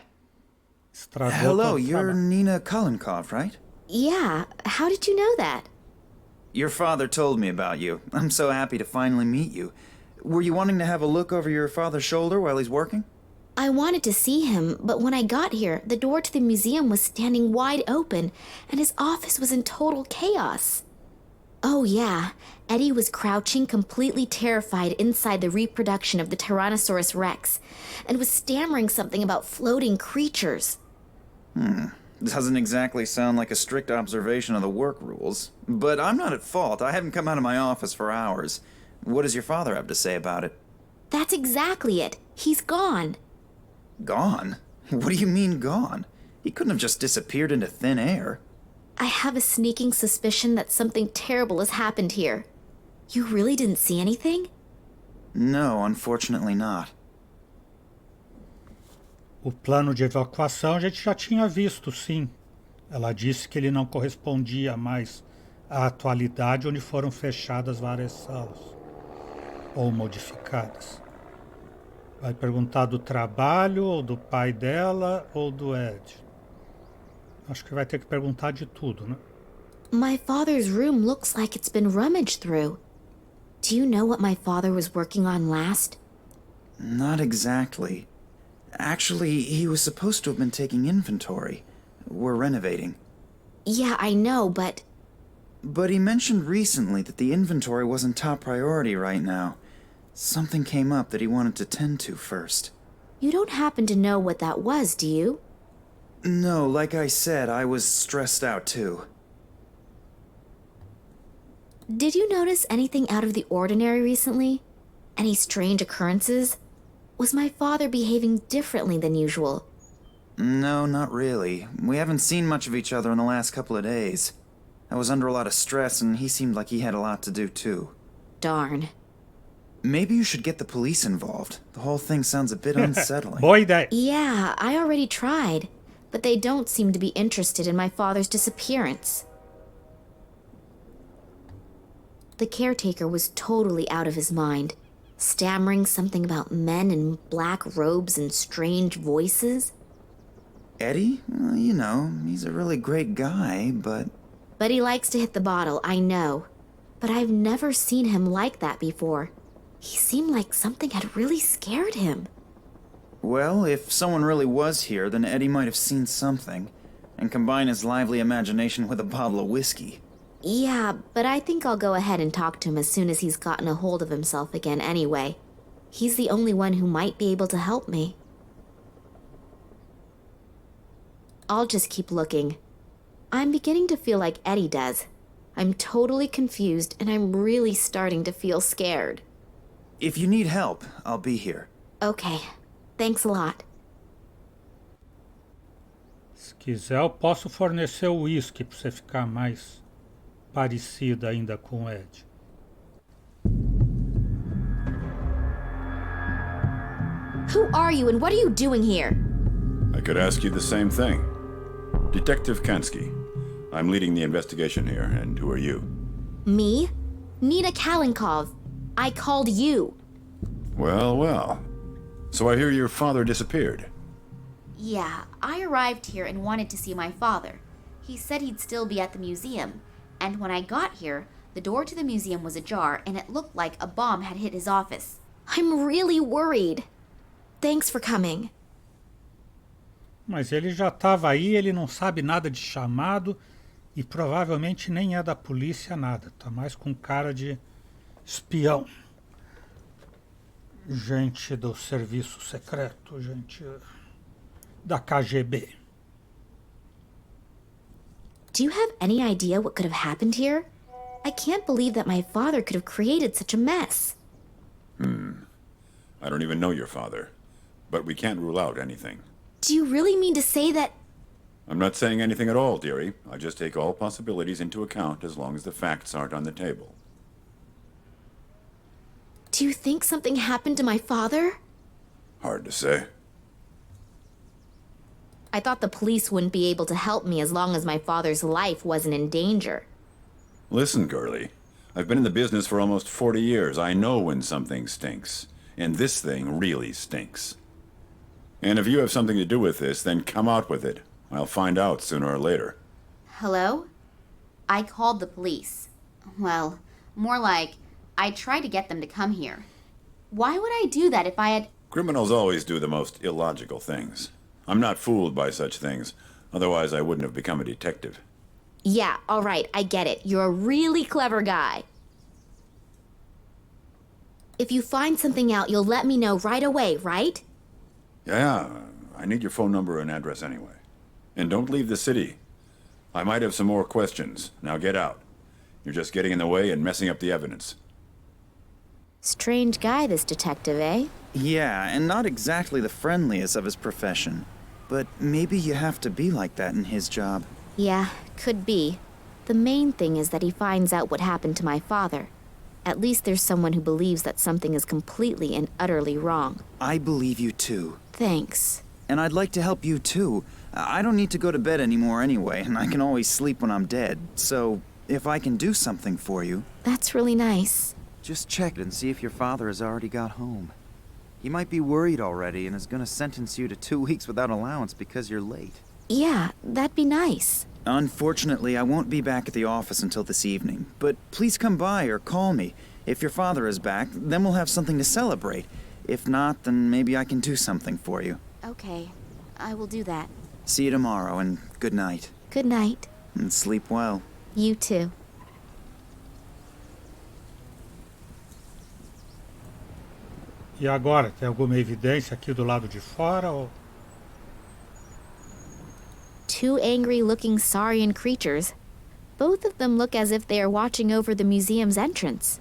Hello, you're Nina Kolenkov, right? Yeah, how did you know that? Your father told me about you. I'm so happy to finally meet you. Were you wanting to have a look over your father's shoulder while he's working? I wanted to see him, but when I got here, the door to the museum was standing wide open, and his office was in total chaos. Oh yeah, Eddie was crouching, completely terrified inside the reproduction of the Tyrannosaurus Rex, and was stammering something about floating creatures. Doesn't exactly sound like a strict observation of the work rules. But I'm not at fault. I haven't come out of my office for hours. What does your father have to say about it? That's exactly it. He's gone. Gone? What do you mean gone? He couldn't have just disappeared into thin air. I have a sneaking suspicion that something terrible has happened here. You really didn't see anything? No, unfortunately not. O plano de evacuação a gente já tinha visto, sim. Ela disse que ele não correspondia mais à atualidade onde foram fechadas várias salas ou modificadas. Vai perguntar do trabalho, ou do pai dela, ou do Ed? Acho que vai ter que perguntar de tudo, né? My father's room looks like it's been rummaged through. Do you know what my father was working on last? Not exactly. Actually, he was supposed to have been taking inventory. We're renovating. Yeah, I know, but... But he mentioned recently that the inventory wasn't top priority right now. Something came up that he wanted to tend to first. You don't happen to know what that was, do you? No, like I said, I was stressed out too. Did you notice anything out of the ordinary recently? Any strange occurrences? Was my father behaving differently than usual? No, not really. We haven't seen much of each other in the last couple of days. I was under a lot of stress, and he seemed like he had a lot to do too. Darn. Maybe you should get the police involved. The whole thing sounds a bit unsettling. Boa ideia. Yeah, I already tried, but they don't seem to be interested in my father's disappearance. The caretaker was totally out of his mind, stammering something about men in black robes and strange voices. Eddie? Well, you know, he's a really great guy, but... But he likes to hit the bottle, I know. But I've never seen him like that before. He seemed like something had really scared him. Well, if someone really was here, then Eddie might have seen something, and combine his lively imagination with a bottle of whiskey. Yeah, but I think I'll go ahead and talk to him as soon as he's gotten a hold of himself again anyway. He's the only one who might be able to help me. I'll just keep looking. I'm beginning to feel like Eddie does. I'm totally confused, and I'm really starting to feel scared. If you need help, I'll be here. Okay. Thanks a lot. Se quiser, eu posso fornecer o uísque para você ficar mais parecida ainda com o Ed. Who are you and what are you doing here? I could ask you the same thing. Detective Kansky. I'm leading the investigation here, and who are you? Me? Nina Kalinkov. I called you. Well, well. So I hear your father disappeared. Yeah, I arrived here and wanted to see my father. He said he'd still be at the museum. And when I got here, the door to the museum was ajar and it looked like a bomb had hit his office. I'm really worried. Thanks for coming. Mas ele já estava aí, ele não sabe nada de chamado e provavelmente nem é da polícia nada. Tá mais com cara de espião. Gente do serviço secreto, gente da KGB. Do you have any idea what could have happened here? I can't believe that my father could have created such a mess. I don't even know your father, but we can't rule out anything. Do you really mean to say that... I'm not saying anything at all, dearie. I just take all possibilities into account as long as the facts aren't on the table. Do you think something happened to my father? Hard to say. I thought the police wouldn't be able to help me as long as my father's life wasn't in danger. Listen, girlie. I've been in the business for almost 40 years. I know when something stinks. And this thing really stinks. And if you have something to do with this, then come out with it. I'll find out sooner or later. Hello? I called the police. Well, more like, I tried to get them to come here. Why would I do that if I had... Criminals always do the most illogical things. I'm not fooled by such things. Otherwise, I wouldn't have become a detective. Yeah, all right, I get it. You're a really clever guy. If you find something out, you'll let me know right away, right? Yeah, I need your phone number and address anyway. And don't leave the city. I might have some more questions. Now get out. You're just getting in the way and messing up the evidence. Strange guy, this detective, eh? Yeah, and not exactly the friendliest of his profession. But maybe you have to be like that in his job. Yeah, could be. The main thing is that he finds out what happened to my father. At least there's someone who believes that something is completely and utterly wrong. I believe you too. Thanks. And I'd like to help you too. I don't need to go to bed anymore anyway, and I can always sleep when I'm dead. So, if I can do something for you... That's really nice. Just check and see if your father has already got home. He might be worried already and is gonna sentence you to 2 weeks without allowance because you're late. Yeah, that'd be nice. Unfortunately, I won't be back at the office until this evening, but please come by or call me. If your father is back, then we'll have something to celebrate. If not, then maybe I can do something for you. Okay, I will do that. See you tomorrow, and good night. Good night. And sleep well. You too. E agora, tem alguma evidência aqui do lado de fora ou... Two angry-looking saurian creatures. Both of them look as if they are watching over the museum's entrance.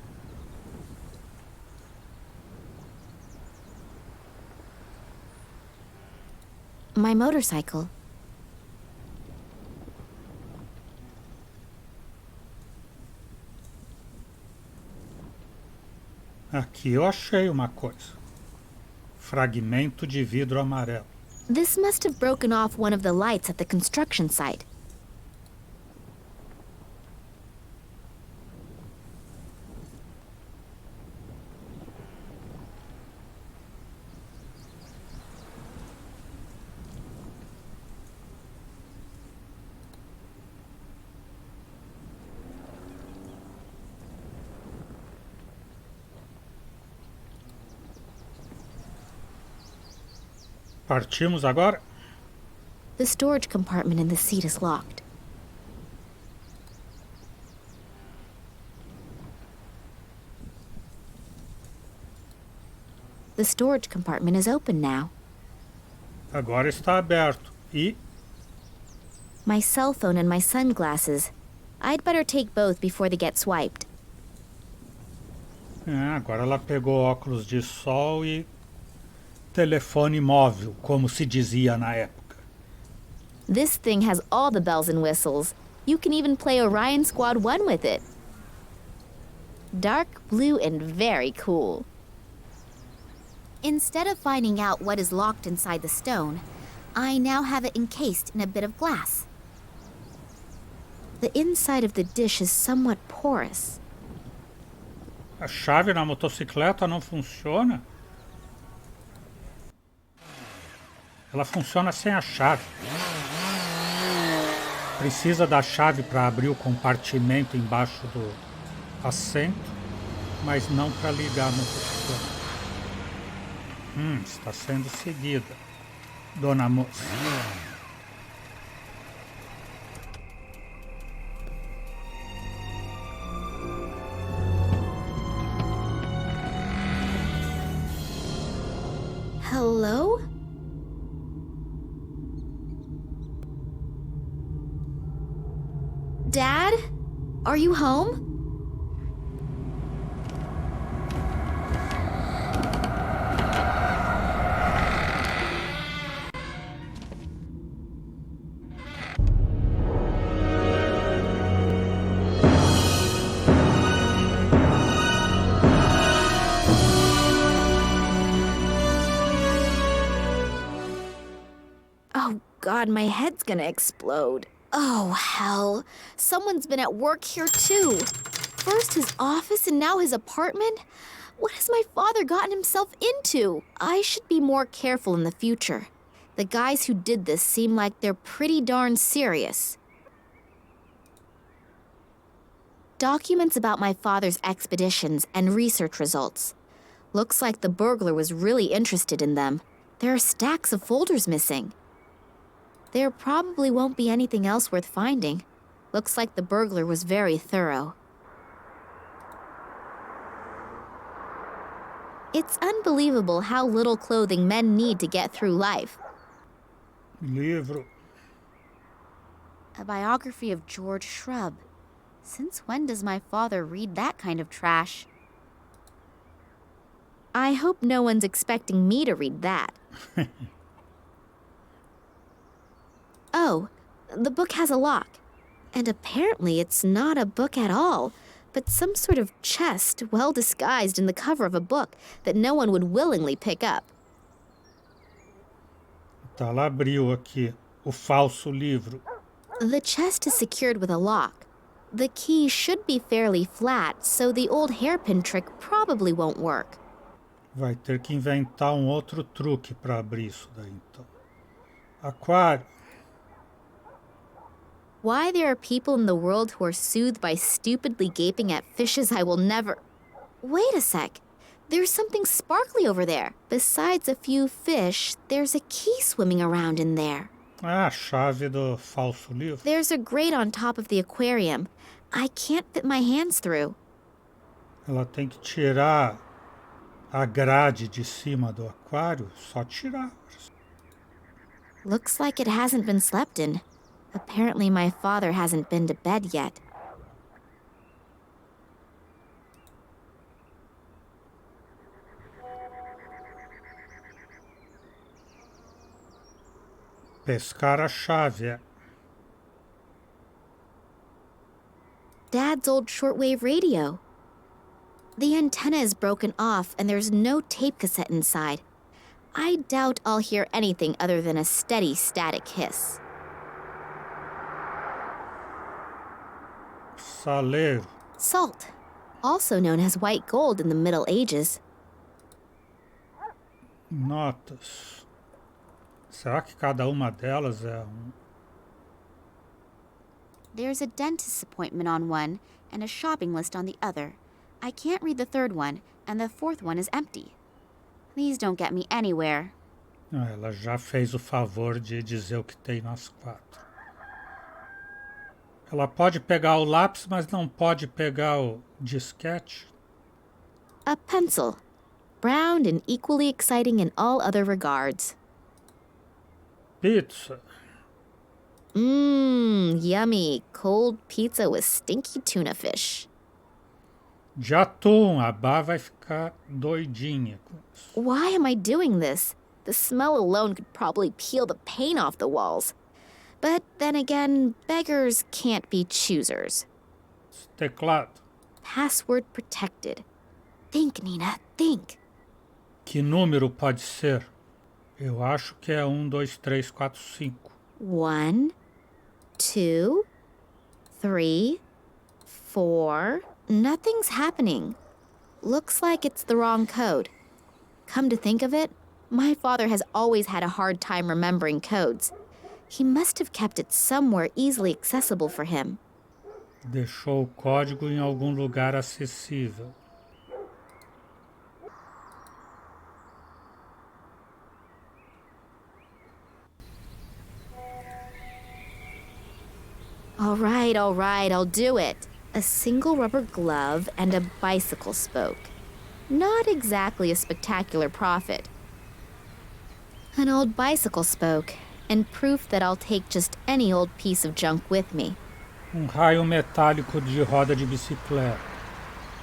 My motorcycle. Aqui eu achei uma coisa. Fragmento de vidro amarelo. This must have broken off one of the lights at the construction site. Partimos agora? The storage compartment in the seat is locked. The storage compartment is open now. Agora está aberto. E... My cell phone and my sunglasses. I'd better take both before they get swiped. agora ela pegou óculos de sol e... telefone móvel, como se dizia na época. This thing has all the bells and whistles. You can even play Orion Squad 1 with it. Dark blue and very cool. Instead of finding out what is locked inside the stone, I now have it encased in a bit of glass. The inside of the dish is somewhat porous. A chave na motocicleta não funciona? Ela funciona sem a chave. Precisa da chave para abrir o compartimento embaixo do assento, mas não para ligar a motocicleta. Está sendo seguida, dona moça. Hello? Dad? Are you home? Oh God, my head's gonna explode. Oh, hell. Someone's been at work here, too. First his office and now his apartment? What has my father gotten himself into? I should be more careful in the future. The guys who did this seem like they're pretty darn serious. Documents about my father's expeditions and research results. Looks like the burglar was really interested in them. There are stacks of folders missing. There probably won't be anything else worth finding. Looks like the burglar was very thorough. It's unbelievable how little clothing men need to get through life. Livro. A biography of George Shrub. Since when does my father read that kind of trash? I hope no one's expecting me to read that. Oh, the book has a lock. And apparently it's not a book at all, but some sort of chest well disguised in the cover of a book that no one would willingly pick up. Tá, ela abriu aqui o falso livro. The chest is secured with a lock. The key should be fairly flat, so the old hairpin trick probably won't work. Vai ter que inventar um outro truque para abrir isso daí, então. Aquário. Why there are people in the world who are soothed by stupidly gaping at fishes I will never... Wait a sec. There's something sparkly over there. Besides a few fish, there's a key swimming around in there. Ah, a chave do falso livro. There's a grate on top of the aquarium. I can't fit my hands through. Ela tem que tirar a grade de cima do aquário, só tirar. Looks like it hasn't been slept in. Apparently my father hasn't been to bed yet. Pescar a chave. Dad's old shortwave radio. The antenna is broken off and there's no tape cassette inside. I doubt I'll hear anything other than a steady static hiss. Saleiro. Salt, also known as white gold in the Middle Ages. Notas. Será que cada uma delas é There's a dentist's appointment on one and a shopping list on the other. I can't read the third one, and the fourth one is empty. Please don't get me anywhere. Ela já fez o favor de dizer o que tem nas 4. Ela pode pegar o lápis, mas não pode pegar o disquete. A pencil. Brown and equally exciting in all other regards. Pizza. Yummy. Cold pizza with stinky tuna fish. De atum, a Bá vai ficar doidinha com isso. Why am I doing this? The smell alone could probably peel the paint off the walls. But then again, beggars can't be choosers. Teclado. Password protected. Think, Nina, think. Que número pode ser? Eu acho que é 1, 2, 3, 4, 5. 1, 2, 3, 4... Nothing's happening. Looks like it's the wrong code. Come to think of it, my father has always had a hard time remembering codes. He must have kept it somewhere easily accessible for him. Deixou o código em algum lugar acessível. All right, I'll do it. A single rubber glove and a bicycle spoke. Not exactly a spectacular profit. An old bicycle spoke, and proof that I'll take just any old piece of junk with me. Raio metálico de roda de bicicleta.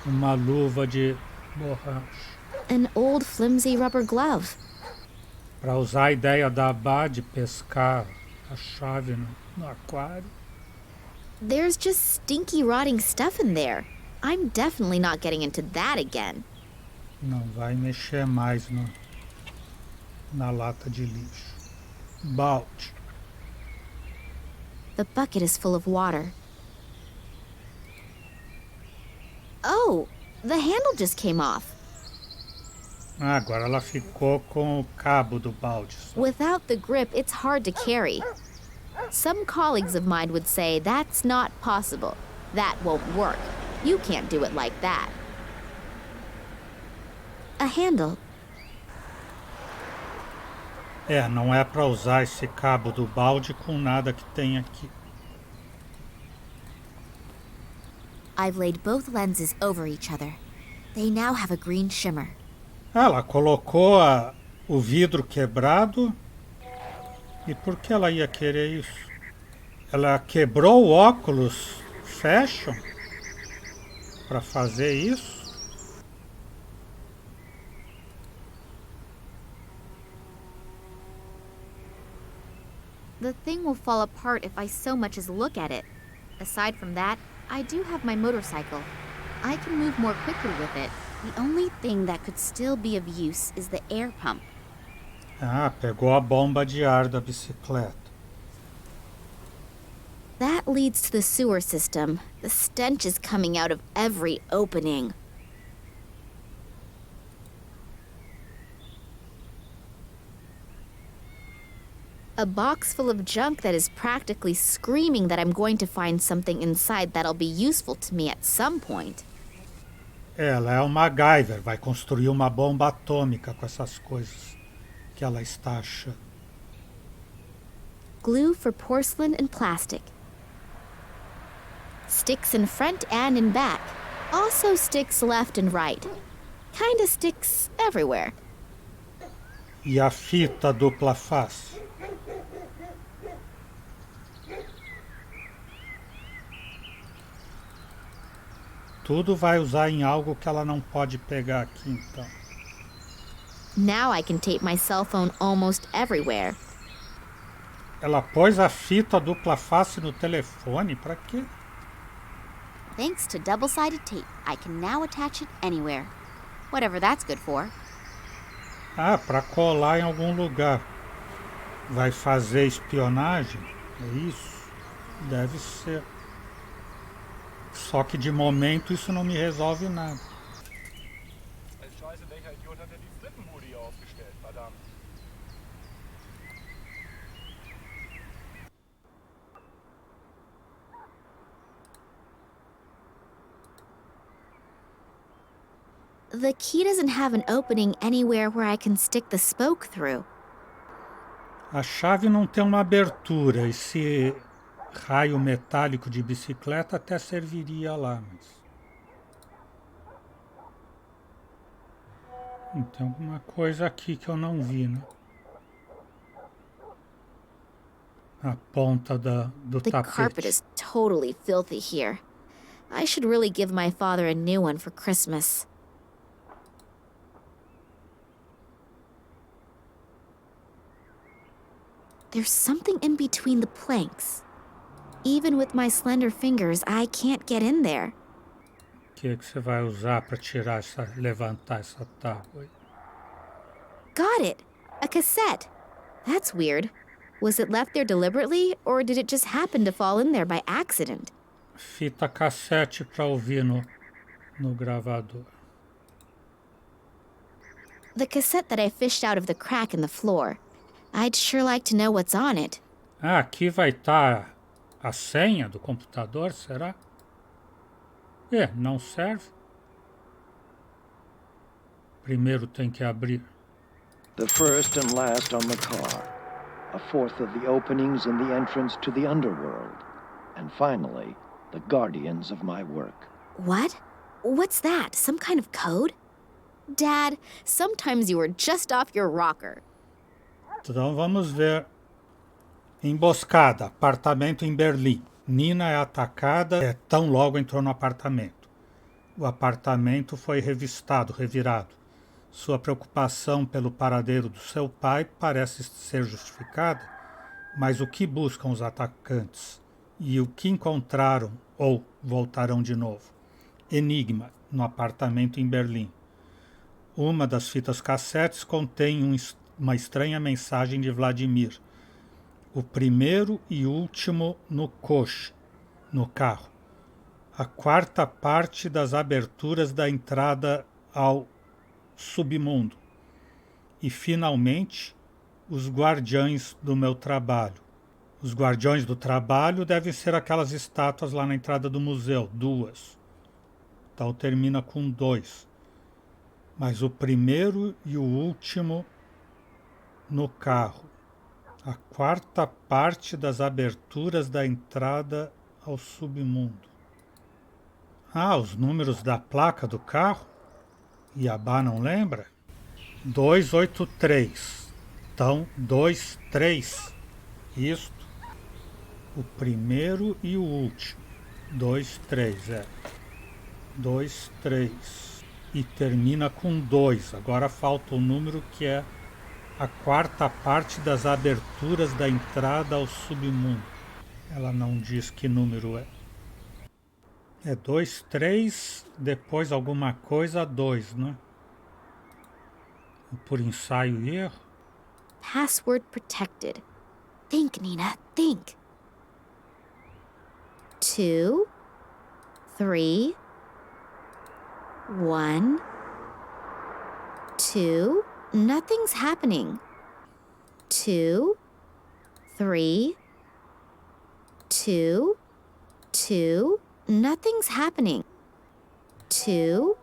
Uma luva de borracha. An old flimsy rubber glove. Para usar a ideia da Bá de pescar a chave no aquário. There's just stinky, rotting stuff in there. I'm definitely not getting into that again. Não vai mexer mais na lata de lixo. Balde. The bucket is full of water. Oh, the handle just came off. Agora ela ficou com o cabo do balde. Without the grip, it's hard to carry. Some colleagues of mine would say that's not possible. That won't work. You can't do it like that. A handle. Não é para usar esse cabo do balde com nada que tem aqui. I've laid both lenses over each other. They now have a green shimmer. Ela colocou o vidro quebrado. E por que ela ia querer isso? Ela quebrou o óculos fashion para fazer isso? The thing will fall apart if I so much as look at it. Aside from that, I do have my motorcycle. I can move more quickly with it. The only thing that could still be of use is the air pump. Pegou a bomba de ar da bicicleta. That leads to the sewer system. The stench is coming out of every opening. A box full of junk that is practically screaming that I'm going to find something inside that'll be useful to me at some point. Ela é uma MacGyver, vai construir uma bomba atômica com essas coisas que ela está achando. Glue for porcelain and plastic. Sticks in front and in back. Also sticks left and right. Kinda sticks everywhere. E a fita dupla face? Tudo vai usar em algo que ela não pode pegar aqui, então. Now I can tape my cell phone almost everywhere. Ela pôs a fita dupla face no telefone, pra quê? Thanks to double-sided tape, I can now attach it anywhere. Whatever that's good for. Ah, pra colar em algum lugar. Vai fazer espionagem? É isso? Deve ser. Só que de momento isso não me resolve nada. The key doesn't have an opening anywhere where I can stick the spoke through. A chave não tem uma abertura. Esse raio metálico de bicicleta até serviria lá, mas... Tem alguma coisa aqui que eu não vi, né? A ponta do The tapete. carpet is totally filthy here. I should really give my father a new one for Christmas. There's something in between the planks. Even with my slender fingers, I can't get in there. O que você vai usar para tirar levantar essa tábua aí? Got it! A cassette. That's weird. Was it left there deliberately, or did it just happen to fall in there by accident? Fita cassete para ouvir no gravador. The cassette that I fished out of the crack in the floor. I'd sure like to know what's on it. Ah, aqui vai estar a senha do computador, será? Não serve. Primeiro tem que abrir. The first and last on the car. A fourth of the openings in the entrance to the underworld. And finally, the guardians of my work. What? What's that? Some kind of code? Dad, sometimes you are just off your rocker. Então vamos ver. Emboscada, apartamento em Berlim. Nina é atacada tão logo entrou no apartamento. O apartamento foi revirado. Sua preocupação pelo paradeiro do seu pai parece ser justificada, mas o que buscam os atacantes? E o que encontraram ou voltarão de novo? Enigma, no apartamento em Berlim. Uma das fitas cassetes contém uma estranha mensagem de Vladimir. O primeiro e último no coche, no carro. A quarta parte das aberturas da entrada ao submundo. E, finalmente, os guardiães do meu trabalho. Os guardiões do trabalho devem ser aquelas estátuas lá na entrada do museu, 2. Então termina com 2. Mas o primeiro e o último no carro. A quarta parte das aberturas da entrada ao submundo. Ah, os números da placa do carro? Iabá não lembra? 283. Então, 2, 3. Isto. O primeiro e o último. 2, 3, 2, 3. E termina com 2. Agora falta o número que é a quarta parte das aberturas da entrada ao submundo. Ela não diz que número é. É 2, 3, depois alguma coisa, 2, né? Por ensaio e erro. Password protected. Think, Nina, think. 2, 3, 1, 2. Nothing's happening. 2, 3, 2, 2. Nothing's happening. 2,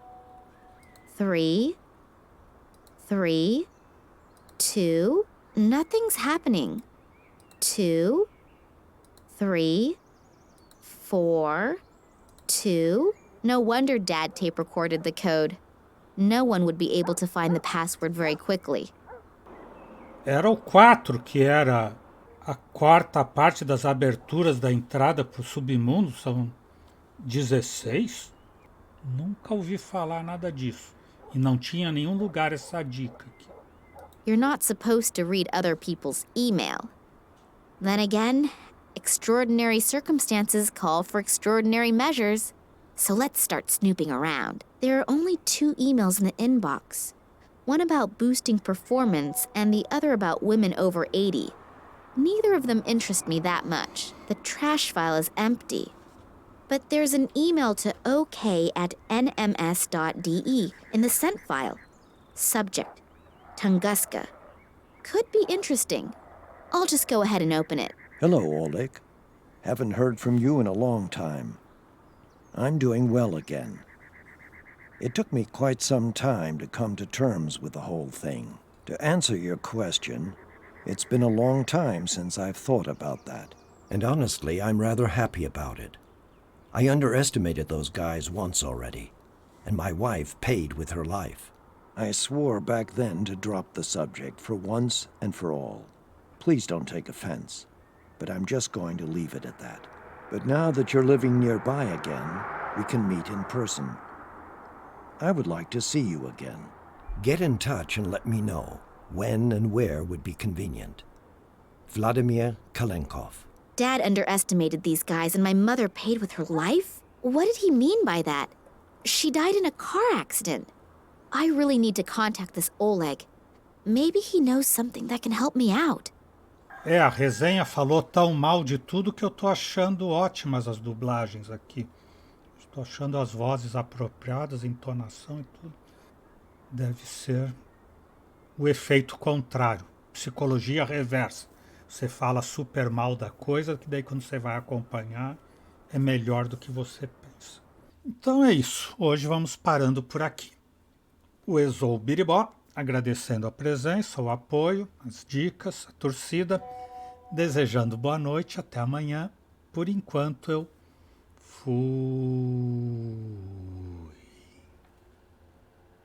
3, 3, 2. Nothing's happening. 2, 3, 4, 2. No wonder Dad tape recorded the code. No one would be able to find the password very quickly. Era o 4, que era a quarta parte das aberturas da entrada para o submundo. São 16? Nunca ouvi falar nada disso. E não tinha nenhum lugar essa dica aqui. You're not supposed to read other people's email. Then again, extraordinary circumstances call for extraordinary measures. So let's start snooping around. There are only 2 emails in the inbox. One about boosting performance and the other about women over 80. Neither of them interest me that much. The trash file is empty. But there's an email to ok@nms.de in the sent file. Subject: Tunguska. Could be interesting. I'll just go ahead and open it. Hello, Oleg. Haven't heard from you in a long time. I'm doing well again. It took me quite some time to come to terms with the whole thing. To answer your question, it's been a long time since I've thought about that. And honestly, I'm rather happy about it. I underestimated those guys once already, and my wife paid with her life. I swore back then to drop the subject for once and for all. Please don't take offense, but I'm just going to leave it at that. But now that you're living nearby again, we can meet in person. I would like to see you again. Get in touch and let me know when and where would be convenient. Vladimir Kalenkov. Dad underestimated these guys and my mother paid with her life? What did he mean by that? She died in a car accident. I really need to contact this Oleg. Maybe he knows something that can help me out. A resenha falou tão mal de tudo que eu tô achando ótimas as dublagens aqui. Estou achando as vozes apropriadas, entonação e tudo. Deve ser o efeito contrário, psicologia reversa. Você fala super mal da coisa, que daí quando você vai acompanhar é melhor do que você pensa. Então é isso, hoje vamos parando por aqui. O Exou Biribó, agradecendo a presença, o apoio, as dicas, a torcida, desejando boa noite, até amanhã. Por enquanto eu fui.